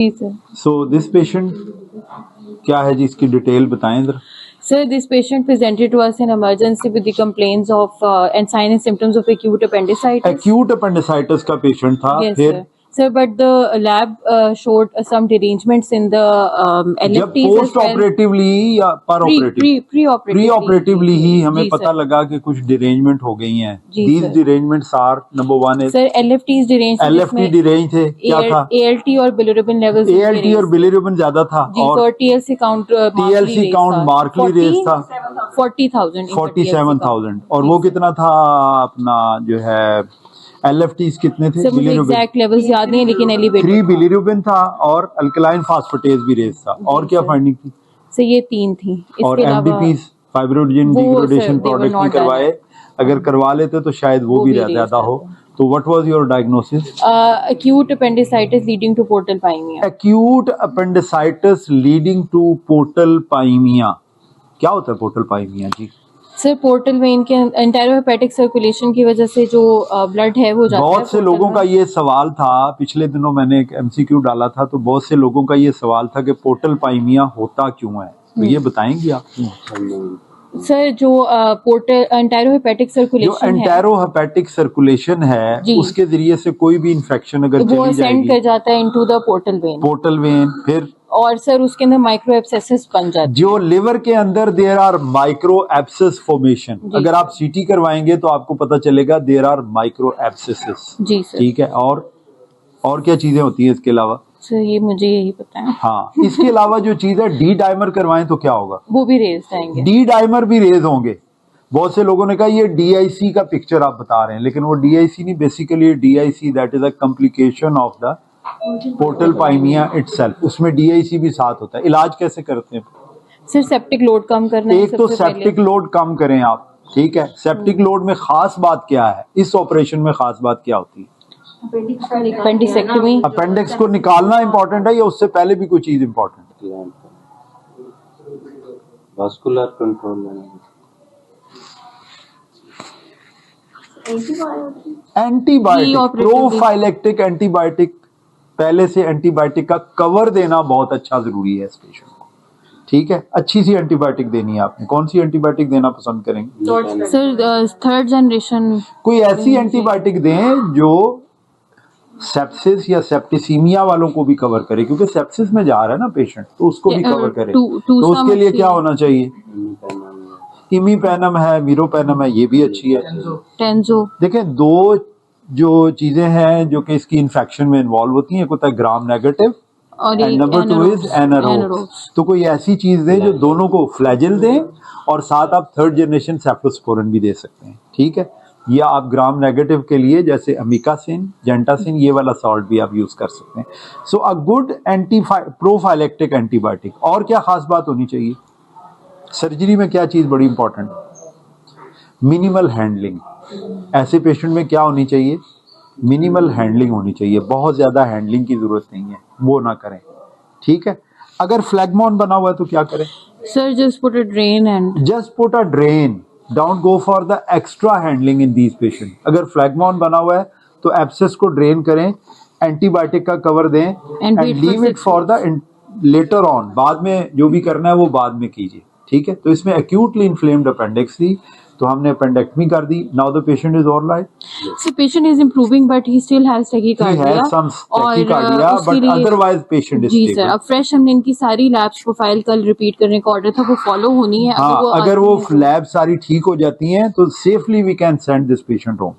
Ji sir. So this patient क्या है जी, इसकी डिटेल बताएं जरा। Sir, this patient presented to us in emergency with the complaints of and signs and symptoms of acute appendicitis. Acute appendicitis का patient था। Yes, फिर sir. Sir, but the lab showed some derangements in the जब LFTs post as well. Operatively या पर operative pre operatively ही हमें जी, पता sir. लगा कि कुछ डिरेंजमेंट हो गई हैं। जी, these sir. Derangements are number 1 है Sir, LFTs deranged LFT derange थे। क्या था? ALT और bilirubin levels एएलटी और बिलिरुबिन ज्यादा था जी, और और TLC count TLC count markedly raise था 40,000 47,000 और वो कितना था अपना जो है एलएफटीज कितने थे? सर मुझे एग्जैक्ट लेवल्स याद नहीं है लेकिन एलिवेटेड 3 बिलिरुबिन था और अल्कलाइन फास्फेटेज भी रेज था। और क्या फाइंडिंग थी? सर ये 3 थी। और इसके अलावा एमडीपीज फाइब्रोजन डिग्रेडेशन प्रोडक्ट नहीं करवाए। अगर करवा लेते तो शायद वो भी ज्यादा हो। तो what was your diagnosis? acute appendicitis leading to portal pyoemia. Acute appendicitis leading to portal pyaemia. क्या होता है पोर्टल पाइमिया जी? सर पोर्टल वेन के एंटेरोहेपेटिक सर्कुलेशन की वजह से जो ब्लड है वो जाता है। बहुत से लोगों का ये सवाल था, पिछले दिनों मैंने एक एमसीक्यू डाला था तो बहुत से लोगों का ये सवाल था कि पोर्टल पाइमिया होता क्यों है, तो ये बताएंगे आप? सर जो पोर्टल एंटेरोहेपेटिक सर्कुलेशन जो एंटेरोहेपेटिक सर्कुलेशन है उसके जरिए से कोई भी इन्फेक्शन अगर वो चली सेंड जाएगी कर जाता है इनटू द पोर्टल वेन फिर और सर उसके अंदर माइक्रो एब्सेसिस बन जाते हैं। जो लिवर के अंदर there are micro abscess formation, अगर आप सीटी करवाएंगे तो आपको पता चलेगा देयर आर माइक्रो एब्सेसिस। जी सर। ठीक है, और क्या चीजें होती हैं इसके अलावा? सर ये मुझे यही पता है। हाँ, इसके अलावा जो चीज है डी डाइमर करवाएं तो क्या होगा? वो भी रेज आएंगे। डी डाइमर भी रेज होंगे। बहुत से लोगों ने कहा ये डीआईसी का पिक्चर आप बता रहे हैं, लेकिन वो डीआईसी नहीं, basically DIC that is a complication of the portal pyaemia itself. उसमें डीआईसी भी साथ होता है। इलाज कैसे करते हैं? सर सेप्टिक लोड कम करना है। एक तो सेप्टिक लोड कम करें आप, ठीक है। सेप्टिक लोड में खास बात क्या है? इस ऑपरेशन में खास बात क्या होती है? अपेंडिक्सेक्टमी। अपेंडिक्स को निकालना इंपॉर्टेंट है या उससे पहले भी कोई चीज इंपॉर्टेंट है? Vascular control antibiotic, prophylactic antibiotic, पहले से एंटीबायोटिक का कवर देना बहुत अच्छा जरूरी है इस पेशेंट को। ठीक है, अच्छी सी एंटीबायोटिक देनी है आपने। कौन सी एंटीबायोटिक देना पसंद करेंगे? सर थर्ड जनरेशन कोई ऐसी एंटीबायोटिक दें जो सेप्सिस या सेप्टिसीमिया वालों को भी कवर करे, क्योंकि सेप्सिस में जा रहा है ना पेशेंट, तो उसको भी कवर करे। तो उसके लिए क्या होना चाहिए? इमीपेनम है, मीरोपेनम है, ये भी अच्छी है। टेंजो। देखें, दो जो चीजें हैं जो कि इसकी इन्फेक्शन में इन्वॉल्व होती हैं, एक होता है ग्राम नेगेटिव और एंड नंबर 2 इज एनारोब्स। तो कोई ऐसी चीज दें जो दोनों को फ्लैजिल दें और साथ आप थर्ड जनरेशन सेफ्लोस्पोरिन भी दे सकते हैं। ठीक है, या आप ग्राम नेगेटिव के लिए जैसे अमिकासिन, जेंटासिन, ये वाला सॉल्ट भी आप यूज कर सकते हैं। सो अ गुड प्रोफाइलेक्टिक एंटीबायोटिक। और क्या खास बात होनी चाहिए? सर्जरी में क्या चीज बड़ी इंपॉर्टेंट? Minimal handling. ऐसे पेशेंट में क्या होनी चाहिए? मिनिमल हैंडलिंग होनी चाहिए। बहुत ज्यादा हैंडलिंग की जरूरत नहीं है, वो ना करें। ठीक है, अगर फ्लैगमॉन बना हुआ है तो क्या करें? Sir just put a drain. Don't go for the extra handling in these patient. अगर फ्लैगमॉन बना हुआ है तो एब्सेस को ड्रेन करें, एंटीबायोटिक का कवर दें and leave it for the later on. बाद में जो भी करना है वो बाद में कीजिए। ठीक है, तो इसमें एक्यूटली इन्फ्लेम्ड अपेंडिक्स थी तो हमने अपेंडेक्टमी कर दी। Now the patient is alright. So patient is improving but he still has tachycardia. He has some tachycardia but otherwise patient is जी stable. सर, अब फ्रेश हमने इनकी सारी लैब्स प्रोफाइल कल रिपीट करने का ऑर्डर था, वो फॉलो होनी है। हाँ, अगर वो लैब सारी ठीक हो जाती हैं तो safely we can send this patient home.